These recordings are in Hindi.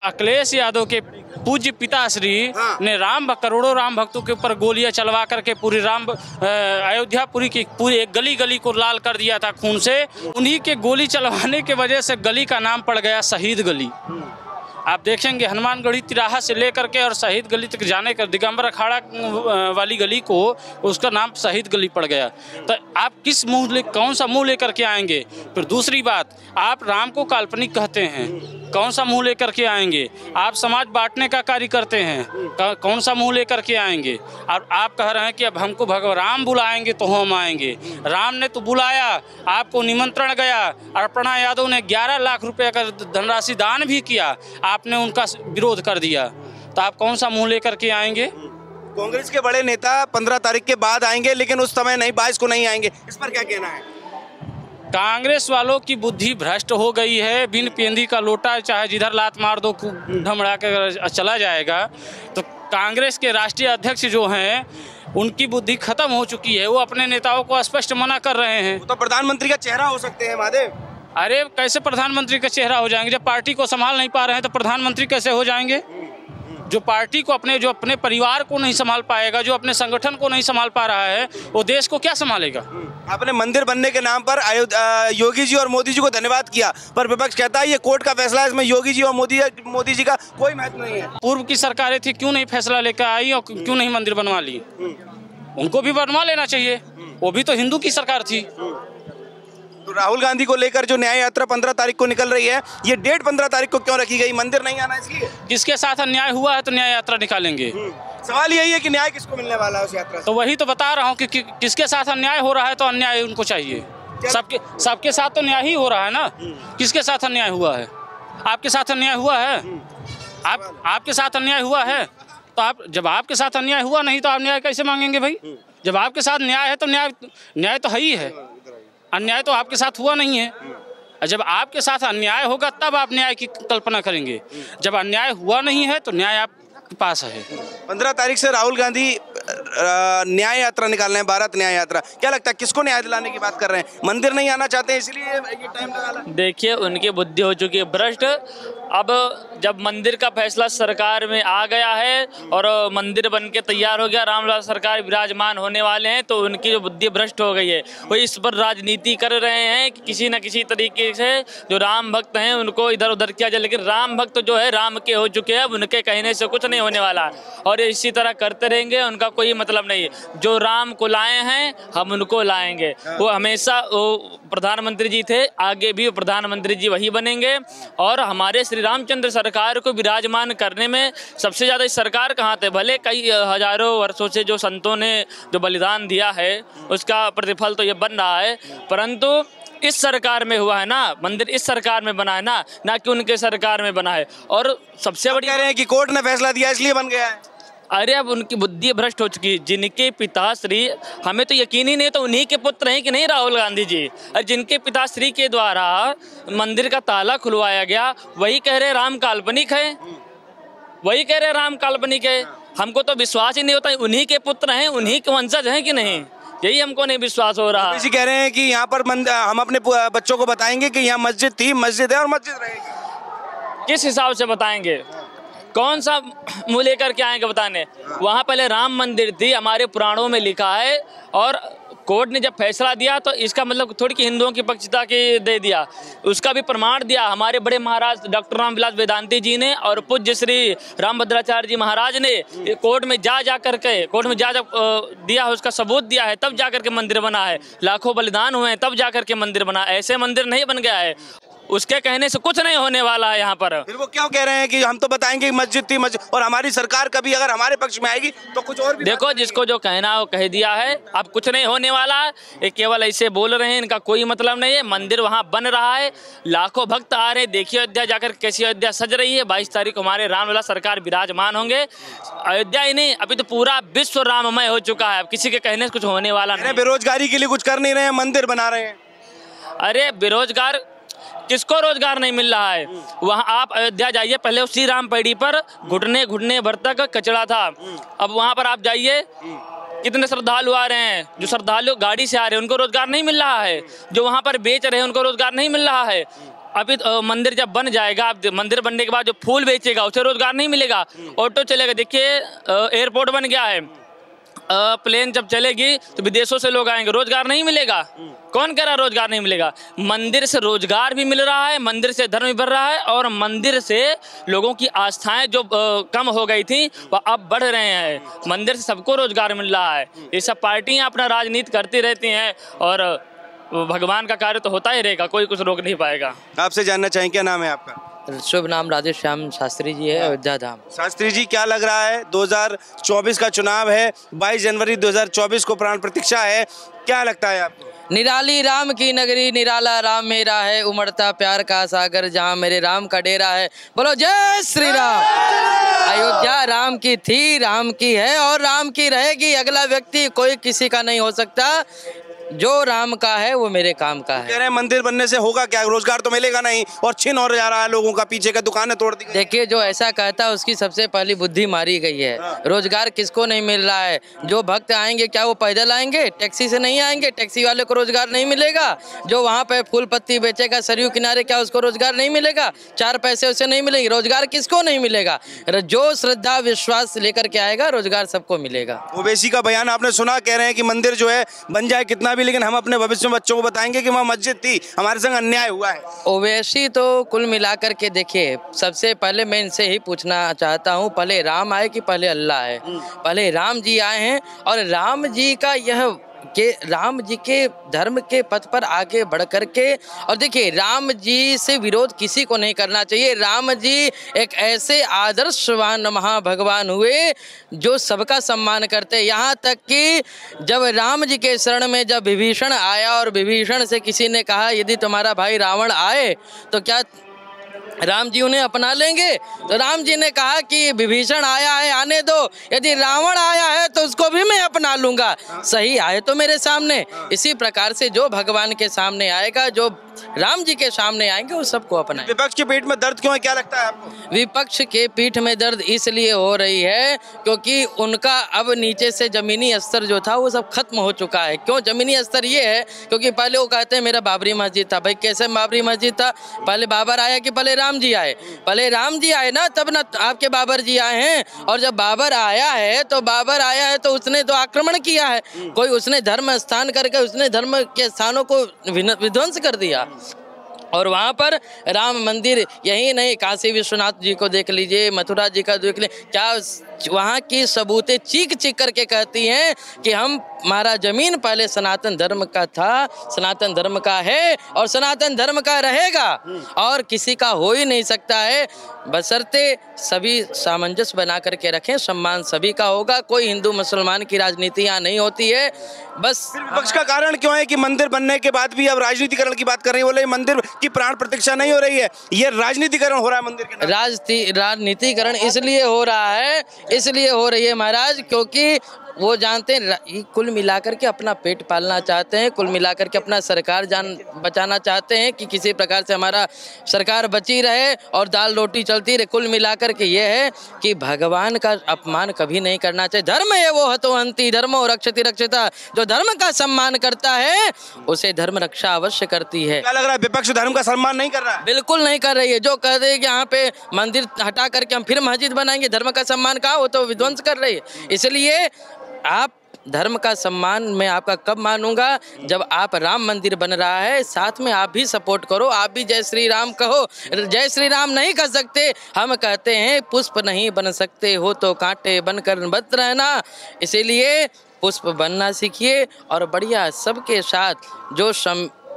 अखिलेश यादव के पूज्य पिताश्री ने करोड़ों राम भक्तों के ऊपर गोलियां चलवा करके पूरी अयोध्यापुरी की पूरी एक गली गली को लाल कर दिया था खून से। उन्हीं के गोली चलवाने के वजह से गली का नाम पड़ गया शहीद गली। आप देखेंगे हनुमानगढ़ी तिराहा से लेकर के और शहीद गली तक जाने का दिगंबर अखाड़ा वाली गली को उसका नाम शहीद गली पड़ गया। तो आप किस कौन सा मुंह लेकर के आएंगे? फिर दूसरी बात, आप राम को काल्पनिक कहते हैं, कौन सा मुंह लेकर के आएंगे? आप समाज बांटने का कार्य करते हैं, कौन सा मुंह लेकर के आएंगे? और आप कह रहे हैं कि अब हमको भगवान राम बुलाएंगे तो हम आएंगे। राम ने तो बुलाया, आपको निमंत्रण गया। अर्पणा यादव ने 11 लाख रुपए का धनराशि दान भी किया, आपने उनका विरोध कर दिया। तो आप कौन सा मुंह लेकर के आएंगे? कांग्रेस के बड़े नेता 15 तारीख के बाद आएंगे, लेकिन उस समय नहीं, 22 को नहीं आएंगे। इस पर क्या कहना है? कांग्रेस वालों की बुद्धि भ्रष्ट हो गई है। बिन पेंदी का लोटा चाहे जिधर लात मार दो ढमड़ा कर चला जाएगा। तो कांग्रेस के राष्ट्रीय अध्यक्ष जो हैं उनकी बुद्धि खत्म हो चुकी है। वो अपने नेताओं को स्पष्ट मना कर रहे हैं। वो तो प्रधानमंत्री का चेहरा हो सकते हैं महादेव। अरे कैसे प्रधानमंत्री का चेहरा हो जाएंगे? जब पार्टी को संभाल नहीं पा रहे हैं तो प्रधानमंत्री कैसे हो जाएंगे? जो पार्टी को जो अपने परिवार को नहीं संभाल पाएगा, जो अपने संगठन को नहीं संभाल पा रहा है, वो देश को क्या संभालेगा? आपने मंदिर बनने के नाम पर योगी जी और मोदी जी को धन्यवाद किया, पर विपक्ष कहता है ये कोर्ट का फैसला है, इसमें योगी जी और मोदी जी का कोई महत्व नहीं है। पूर्व की सरकारें थी, क्यों नहीं फैसला लेकर आई और क्यों नहीं मंदिर बनवा ली? उनको भी बनवा लेना चाहिए, वो भी तो हिंदू की सरकार थी। तो राहुल गांधी को लेकर जो न्याय यात्रा 15 तारीख को निकल रही है, ये डेट 15 तारीख को क्यों रखी गई? मंदिर नहीं आना इसलिए? किसके साथ अन्याय हुआ है तो न्याय यात्रा निकालेंगे। सवाल यही है कि न्याय किसको मिलने वाला है उस यात्रा से? तो वही तो बता रहा हूँ कि किसके साथ अन्याय हो रहा है तो अन्याय उनको चाहिए। सबके साथ तो न्याय ही हो रहा है ना। किसके साथ अन्याय हुआ है? आपके साथ अन्याय हुआ है? आपके साथ अन्याय हुआ है तो आप, जब आपके साथ अन्याय हुआ नहीं तो आप न्याय कैसे मांगेंगे भाई? जब आपके साथ न्याय है तो न्याय तो है ही है। अन्याय तो आपके साथ हुआ नहीं है। जब आपके साथ अन्याय होगा तब आप न्याय की कल्पना करेंगे। जब अन्याय हुआ नहीं है तो न्याय आपके पास है। 15 तारीख से राहुल गांधी न्याय यात्रा निकाल रहे हैं, भारत न्याय यात्रा। क्या लगता है किसको न्याय दिलाने की बात कर रहे हैं? मंदिर नहीं आना चाहते हैं इसलिए ये टाइम लगा? देखिए, उनकी बुद्धि हो चुकी है भ्रष्ट। अब जब मंदिर का फैसला सरकार में आ गया है और मंदिर बन के तैयार हो गया, रामलला सरकार विराजमान होने वाले हैं, तो उनकी जो बुद्धि भ्रष्ट हो गई है वो इस पर राजनीति कर रहे हैं कि किसी न किसी तरीके से जो राम भक्त हैं उनको इधर उधर किया जाए। लेकिन राम भक्त जो है राम के हो चुके हैं, अब उनके कहने से कुछ नहीं होने वाला और इसी तरह करते रहेंगे, उनका कोई मतलब नहीं है। जो राम को लाए हैं हम उनको लाएंगे। वो हमेशा वो प्रधानमंत्री जी थे, आगे भी प्रधानमंत्री जी वही बनेंगे। और हमारे श्री रामचंद्र सरकार को विराजमान करने में सबसे ज़्यादा इस सरकार कहाँ थे? भले कई हजारों वर्षों से जो संतों ने जो बलिदान दिया है उसका प्रतिफल तो ये बन रहा है, परंतु इस सरकार में हुआ है ना, मंदिर इस सरकार में बना है ना कि उनके सरकार में बना है। और सबसे बड़ी कह रहे हैं कि कोर्ट ने फैसला दिया इसलिए बन गया है। अरे अब उनकी बुद्धि भ्रष्ट हो चुकी है। जिनके पिताश्री, हमें तो यकीन ही नहीं, तो उन्हीं के पुत्र हैं कि नहीं राहुल गांधी जी? और जिनके पिताश्री के द्वारा मंदिर का ताला खुलवाया गया, वही कह रहे राम काल्पनिक है, वही कह रहे राम काल्पनिक है। हमको तो विश्वास ही नहीं होता, उन्हीं के पुत्र हैं, उन्हीं के वंशज हैं कि नहीं, यही हमको नहीं विश्वास हो रहा। इसी कह रहे हैं कि यहाँ पर हम अपने बच्चों को बताएंगे कि यहाँ मस्जिद थी, मस्जिद है और मस्जिद रहेगी। किस हिसाब से बताएंगे? कौन सा मुँह लेकर के आएंगे बताने? वहाँ पहले राम मंदिर थी, हमारे पुराणों में लिखा है, और कोर्ट ने जब फैसला दिया तो इसका मतलब थोड़ी कि हिंदुओं की पक्षता के दे दिया, उसका भी प्रमाण दिया हमारे बड़े महाराज डॉक्टर रामविलास वेदांती जी ने और पूज्य श्री रामभद्राचार्य जी महाराज ने। कोर्ट में जा करके दिया है, उसका सबूत दिया है, तब जा करके मंदिर बना है। लाखों बलिदान हुए हैं तब जा करके मंदिर बना, ऐसे मंदिर नहीं बन गया है। उसके कहने से कुछ नहीं होने वाला है यहाँ पर। फिर वो क्यों कह रहे हैं कि हम तो बताएंगे मस्जिद थी, मस्जिद, और हमारी सरकार कभी अगर हमारे पक्ष में आएगी तो कुछ और भी? देखो, जिसको जो कहना है वो कह दिया है, अब कुछ नहीं होने वाला है। ये केवल ऐसे बोल रहे हैं, इनका कोई मतलब नहीं है। मंदिर वहाँ बन रहा है, लाखों भक्त आ रहे हैं। देखिए अयोध्या जाकर कैसी अयोध्या सज रही है। 22 तारीख को हमारे रामलला सरकार विराजमान होंगे। अयोध्या ही नहीं, अभी तो पूरा विश्व राममय हो चुका है। अब किसी के कहने से कुछ होने वाला नहीं। बेरोजगारी के लिए कुछ कर नहीं रहे हैं, मंदिर बना रहे हैं। अरे बेरोजगार किसको रोजगार नहीं मिल रहा है? वहाँ आप अयोध्या जाइए, पहले उसी राम पैड़ी पर घुटने भर तक कचरा था। अब वहाँ पर आप जाइए, कितने श्रद्धालु आ रहे हैं। जो श्रद्धालु गाड़ी से आ रहे हैं उनको रोजगार नहीं मिल रहा है, जो वहाँ पर बेच रहे हैं उनको रोजगार नहीं मिल रहा है। अभी मंदिर जब बन जाएगा, अब मंदिर बनने के बाद जो फूल बेचेगा उसे रोजगार नहीं मिलेगा, ऑटो चलेगा। देखिए एयरपोर्ट बन गया है, प्लेन जब चलेगी तो विदेशों से लोग आएंगे, रोजगार नहीं मिलेगा। कौन कह रहा है रोजगार नहीं मिलेगा? मंदिर से रोजगार भी मिल रहा है, मंदिर से धर्म भी बढ़ रहा है, और मंदिर से लोगों की आस्थाएं जो कम हो गई थी वह अब बढ़ रहे हैं। मंदिर से सबको रोजगार मिल रहा है। ये सब पार्टियां अपना राजनीति करती रहती हैं और भगवान का कार्य तो होता ही रहेगा, कोई कुछ रोक नहीं पाएगा। आपसे जानना चाहें, क्या नाम है आपका? शुभ नाम राधे श्याम शास्त्री जी है, अयोध्या धाम। शास्त्री जी, क्या लग रहा है 2024 का चुनाव है, 22 जनवरी 2024 को प्राण प्रतिष्ठा है, क्या लगता है आपको? निराली राम की नगरी, निराला राम मेरा है, उमड़ता प्यार का सागर जहाँ मेरे राम का डेरा है। बोलो जय श्री राम। अयोध्या राम की थी, राम की है और राम की रहेगी। अगला व्यक्ति कोई किसी का नहीं हो सकता, जो राम का है वो मेरे काम का है। कह रहे हैं मंदिर बनने से होगा क्या, रोजगार तो मिलेगा नहीं और छिन और जा रहा है लोगों का, पीछे का दुकानें तोड़ दी गई। देखिए, जो ऐसा कहता है उसकी सबसे पहली बुद्धि मारी गई है। रोजगार किसको नहीं मिल रहा है? जो भक्त आएंगे क्या वो पैदल आएंगे? टैक्सी से नहीं आएंगे, टैक्सी वाले को रोजगार नहीं मिलेगा। जो वहाँ पे फूल पत्ती बेचेगा सरयू किनारे, क्या उसको रोजगार नहीं मिलेगा? 4 पैसे उसे नहीं मिलेंगे। रोजगार किसको नहीं मिलेगा? जो श्रद्धा विश्वास लेकर के आएगा रोजगार सबको मिलेगा। ओवैसी का बयान आपने सुना, कह रहे हैं कि मंदिर जो है बन जाए कितना भी, लेकिन हम अपने भविष्य में बच्चों को बताएंगे कि वहाँ मस्जिद थी, हमारे संग अन्याय हुआ है। ओवैसी तो कुल मिलाकर के देखिए, सबसे पहले मैं इनसे ही पूछना चाहता हूँ, पहले राम आए कि पहले अल्लाह आए? पहले राम जी आए हैं और राम जी का यह कि राम जी के धर्म के पथ पर आगे बढ़ करके, और देखिए राम जी से विरोध किसी को नहीं करना चाहिए। राम जी एक ऐसे आदर्शवान महाभगवान हुए जो सबका सम्मान करते। यहाँ तक कि जब राम जी के शरण में जब विभीषण आया और विभीषण से किसी ने कहा यदि तुम्हारा भाई रावण आए तो क्या राम जी उन्हें अपना लेंगे? तो राम जी ने कहा कि विभीषण आया है आने दो, यदि रावण आया है तो उसको भी मैं अपना लूंगा। सही आए तो मेरे सामने। इसी प्रकार से जो भगवान के सामने आएगा, जो राम जी के सामने आएंगे, वो सबको अपना। विपक्ष के पेट में दर्द क्यों है, क्या लगता है आपको? विपक्ष के पीठ में दर्द इसलिए हो रही है क्योंकि उनका अब नीचे से जमीनी स्तर जो था वो सब खत्म हो चुका है। क्यों जमीनी स्तर? ये है क्योंकि पहले वो कहते हैं मेरा बाबरी मस्जिद था। भाई कैसे बाबरी मस्जिद था? पहले बाबर आया कि पहले राम जी आए? पहले राम जी आए ना, तब ना आपके बाबर जी आए हैं। और जब बाबर आया है तो उसने तो आक्रमण किया है, कोई उसने धर्म स्थान करके उसने धर्म के स्थानों को विध्वंस कर दिया। और वहाँ पर राम मंदिर, यही नहीं काशी विश्वनाथ जी को देख लीजिए, मथुरा जी का देख लीजिए, क्या वहाँ की सबूतें चीख चीख करके कहती हैं कि हमारा जमीन पहले सनातन धर्म का था, सनातन धर्म का है और सनातन धर्म का रहेगा और किसी का हो ही नहीं सकता है, बशर्ते सभी सामंजस्य बना करके रखें। सम्मान सभी का होगा, कोई हिंदू मुसलमान की राजनीति यहाँ नहीं होती है। बस विपक्ष का कारण क्यों है कि मंदिर बनने के बाद भी अब राजनीतिकरण की बात कर रही है? बोले मंदिर की प्राण प्रतिष्ठा नहीं हो रही है, ये राजनीतिकरण हो रहा है मंदिर के नाम। राजनीतिकरण इसलिए हो रहा है, इसलिए हो रही है महाराज, क्योंकि वो जानते हैं कुल मिलाकर के अपना पेट पालना चाहते हैं, कुल मिलाकर के अपना सरकार जान बचाना चाहते हैं कि किसी प्रकार से हमारा सरकार बची रहे और दाल रोटी चलती रहे। कुल मिलाकर के ये है कि भगवान का अपमान कभी नहीं करना चाहिए। धर्म है वो हतोहंति धर्मो रक्षति रक्षिता, जो धर्म का सम्मान करता है उसे धर्म रक्षा अवश्य करती है। क्या लग रहा है विपक्ष धर्म का सम्मान नहीं कर रहा है? बिल्कुल नहीं कर रही है। जो कह रहे हैं कि यहाँ पे मंदिर हटा करके हम फिर मस्जिद बनाएंगे, धर्म का सम्मान कहाँ? वो तो विध्वंस कर रही है। इसलिए आप धर्म का सम्मान मैं आपका कब मानूंगा? जब आप राम मंदिर बन रहा है, साथ में आप भी सपोर्ट करो, आप भी जय श्री राम कहो। जय श्री राम नहीं कर सकते, हम कहते हैं पुष्प नहीं बन सकते हो तो कांटे बनकर बत रहना। इसीलिए पुष्प बनना सीखिए और बढ़िया सबके साथ जो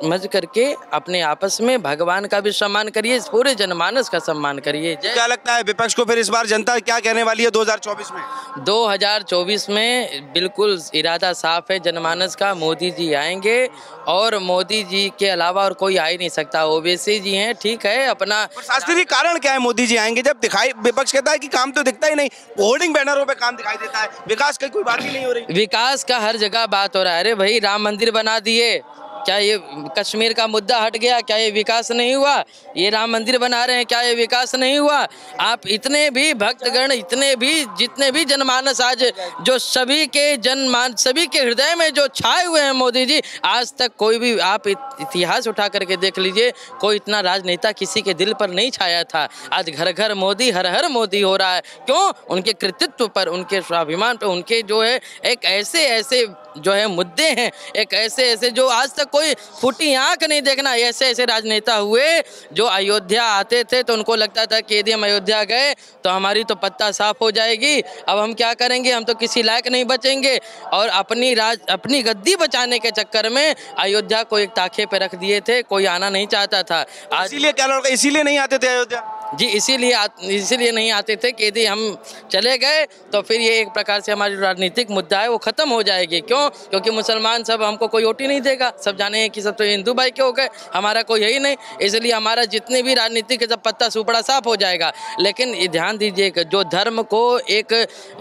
समझ करके अपने आपस में भगवान का भी सम्मान करिए, पूरे जनमानस का सम्मान करिए। क्या लगता है विपक्ष को फिर इस बार जनता क्या कहने वाली है 2024 में? 2024 में बिल्कुल इरादा साफ है जनमानस का, मोदी जी आएंगे और मोदी जी के अलावा और कोई आ ही नहीं सकता। ओवैसी जी हैं, ठीक है अपना। शास्त्री जी, कारण क्या है मोदी जी आएंगे जब दिखाई विपक्ष कहता है कि काम तो दिखता ही नहीं, होर्डिंग बैनरों पे काम दिखाई देता है, विकास की कोई बात ही नहीं हो रही? विकास का हर जगह बात हो रहा है। अरे भाई राम मंदिर बना दिए, क्या ये कश्मीर का मुद्दा हट गया? क्या ये विकास नहीं हुआ? ये राम मंदिर बना रहे हैं, क्या ये विकास नहीं हुआ? आप इतने भी भक्तगण, इतने भी जितने भी जनमानस आज जो सभी के हृदय में जो छाए हुए हैं मोदी जी, आज तक कोई भी आप इतिहास उठा करके देख लीजिए, कोई इतना राजनेता किसी के दिल पर नहीं छाया था। आज घर घर मोदी, हर हर मोदी हो रहा है। क्यों? उनके कृतित्व पर, उनके स्वाभिमान पर, उनके जो है एक ऐसे ऐसे जो है मुद्दे हैं, एक ऐसे ऐसे जो आज तक कोई फूटी आंख नहीं देखना, ऐसे ऐसे राजनेता हुए जो अयोध्या आते थे तो उनको लगता था कि यदि हम अयोध्या गए तो हमारी तो पत्ता साफ हो जाएगी, अब हम क्या करेंगे, हम तो किसी लायक नहीं बचेंगे। और अपनी गद्दी बचाने के चक्कर में अयोध्या को एक ताखे पे रख दिए थे, कोई आना नहीं चाहता था। आज इसीलिए क्या लड़का, इसीलिए नहीं आते थे अयोध्या जी, इसीलिए नहीं आते थे कि यदि हम चले गए तो फिर ये एक प्रकार से हमारी जो राजनीतिक मुद्दा है वो खत्म हो जाएगी। क्यों? क्योंकि मुसलमान सब हमको कोई वोट ही नहीं देगा, सब जाने हैं कि सब तो हिंदू भाई के हो गए, हमारा कोई है ही नहीं, इसलिए हमारा जितने भी राजनीतिक सब पत्ता सुपड़ा साफ हो जाएगा। लेकिन ये ध्यान दीजिए कि जो धर्म को एक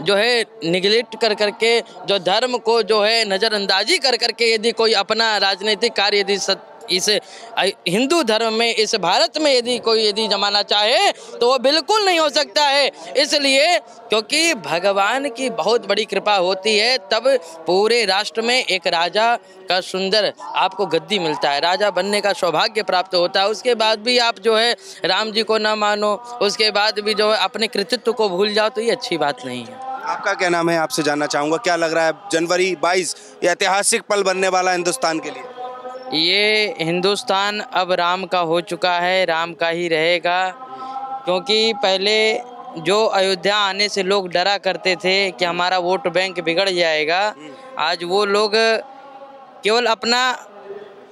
जो है निगलेक्ट कर करके, जो धर्म को जो है नज़रअंदाजी कर करके यदि कोई अपना राजनीतिक कार्य यदि इस हिंदू धर्म में, इस भारत में यदि जमाना चाहे तो वो बिल्कुल नहीं हो सकता है। इसलिए क्योंकि भगवान की बहुत बड़ी कृपा होती है, तब पूरे राष्ट्र में एक राजा का सुंदर आपको गद्दी मिलता है, राजा बनने का सौभाग्य प्राप्त होता है। उसके बाद भी आप जो है राम जी को ना मानो, उसके बाद भी जो है अपने कृतित्व को भूल जाओ, तो ये अच्छी बात नहीं है। आपका क्या नाम है? आपसे जानना चाहूँगा, क्या लग रहा है जनवरी 22 ये ऐतिहासिक पल बनने वाला हिंदुस्तान के लिए? ये हिंदुस्तान अब राम का हो चुका है, राम का ही रहेगा। क्योंकि पहले जो अयोध्या आने से लोग डरा करते थे कि हमारा वोट बैंक बिगड़ जाएगा, आज वो लोग केवल अपना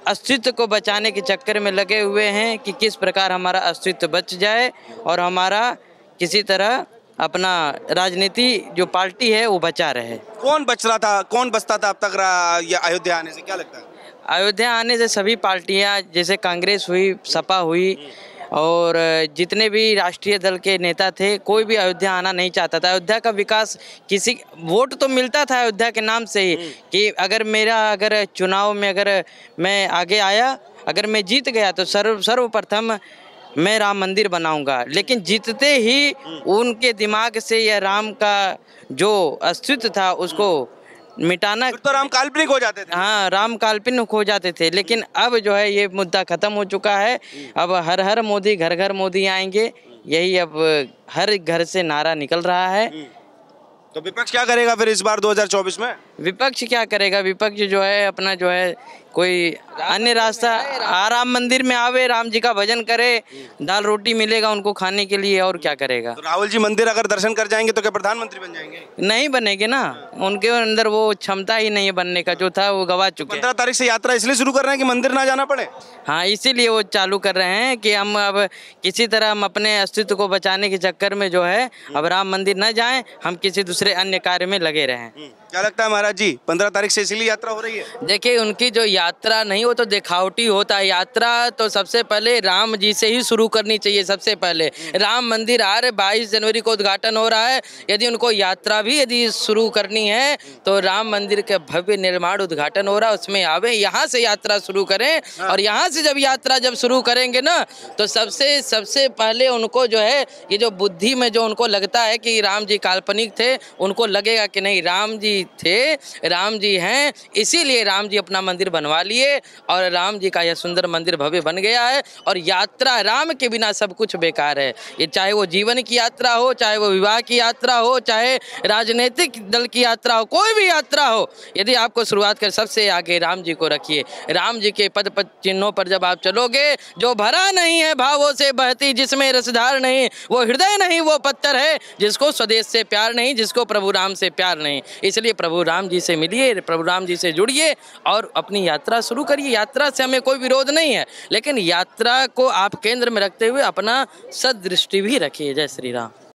अस्तित्व को बचाने के चक्कर में लगे हुए हैं कि किस प्रकार हमारा अस्तित्व बच जाए और हमारा किसी तरह अपना राजनीति जो पार्टी है वो बचा रहे। कौन बच रहा था, कौन बचता था अब तक या अयोध्या आने से, क्या लगता है? अयोध्या आने से सभी पार्टियां, जैसे कांग्रेस हुई, सपा हुई और जितने भी राष्ट्रीय दल के नेता थे, कोई भी अयोध्या आना नहीं चाहता था। अयोध्या का विकास, किसी वोट तो मिलता था अयोध्या के नाम से ही कि अगर चुनाव में अगर मैं आगे आया, अगर मैं जीत गया तो सर्वप्रथम मैं राम मंदिर बनाऊंगा। लेकिन जीतते ही उनके दिमाग से यह राम का जो अस्तित्व था उसको मिटाना, तो राम काल्पनिक हो जाते थे। हाँ, राम काल्पनिक हो जाते थे। लेकिन अब जो है ये मुद्दा खत्म हो चुका है। अब हर हर मोदी, घर घर मोदी आएंगे, यही अब हर घर से नारा निकल रहा है। तो विपक्ष क्या करेगा फिर इस बार 2024 में? विपक्ष क्या करेगा? विपक्ष जो है अपना जो है कोई अन्य रास्ता, राम मंदिर में आवे, राम जी का भजन करे, दाल रोटी मिलेगा उनको खाने के लिए, और क्या करेगा। तो राहुल जी मंदिर अगर दर्शन कर जाएंगे तो क्या प्रधानमंत्री बन जाएंगे? नहीं बनेंगे ना, उनके अंदर वो क्षमता ही नहीं है बनने का, जो था वो गवा चुके हैं। 15 तारीख से यात्रा इसलिए शुरू कर रहे हैं कि मंदिर ना जाना पड़े। हाँ, इसीलिए वो चालू कर रहे हैं कि हम अब किसी तरह हम अपने अस्तित्व को बचाने के चक्कर में जो है अब राम मंदिर न जाएं, हम किसी दूसरे अन्य कार्य में लगे रहें। क्या लगता है महाराज जी, 15 तारीख से इसीलिए यात्रा हो रही है? देखिए, उनकी जो यात्रा नहीं, वो तो दिखावटी होता है। यात्रा तो सबसे पहले राम जी से ही शुरू करनी चाहिए। सबसे पहले राम मंदिर आ रहे, 22 जनवरी को उद्घाटन हो रहा है। यदि उनको यात्रा भी यदि शुरू करनी है तो राम मंदिर के भव्य निर्माण उद्घाटन हो रहा है, उसमें आवे, यहाँ से यात्रा शुरू करें। और यहाँ से जब यात्रा शुरू करेंगे ना, तो सबसे पहले उनको जो है ये जो बुद्धि में जो उनको लगता है कि राम जी काल्पनिक थे, उनको लगेगा कि नहीं, राम जी थे, राम जी हैं, इसीलिए राम जी अपना मंदिर बनवा लिए और राम जी का यह सुंदर मंदिर भव्य बन गया है। और यात्रा, राम के बिना सब कुछ बेकार है। ये चाहे वो जीवन की यात्रा हो, चाहे वो विवाह की यात्रा हो, चाहे राजनीतिक दल की यात्रा हो, कोई भी यात्रा हो, यदि आपको शुरुआत कर सबसे आगे राम जी को रखिए। राम जी के पद चिन्हों पर जब आप चलोगे, जो भरा नहीं है भावों से बहती, जिसमें रसधार नहीं, वो हृदय नहीं, वो पत्थर है, जिसको स्वदेश से प्यार नहीं, जिसको प्रभु राम से प्यार नहीं। इसलिए प्रभु राम जी से मिलिए, प्रभु राम जी से जुड़िए और अपनी यात्रा शुरू करिए। यात्रा से हमें कोई विरोध नहीं है, लेकिन यात्रा को आप केंद्र में रखते हुए अपना सदृष्टि भी रखिए। जय श्री राम।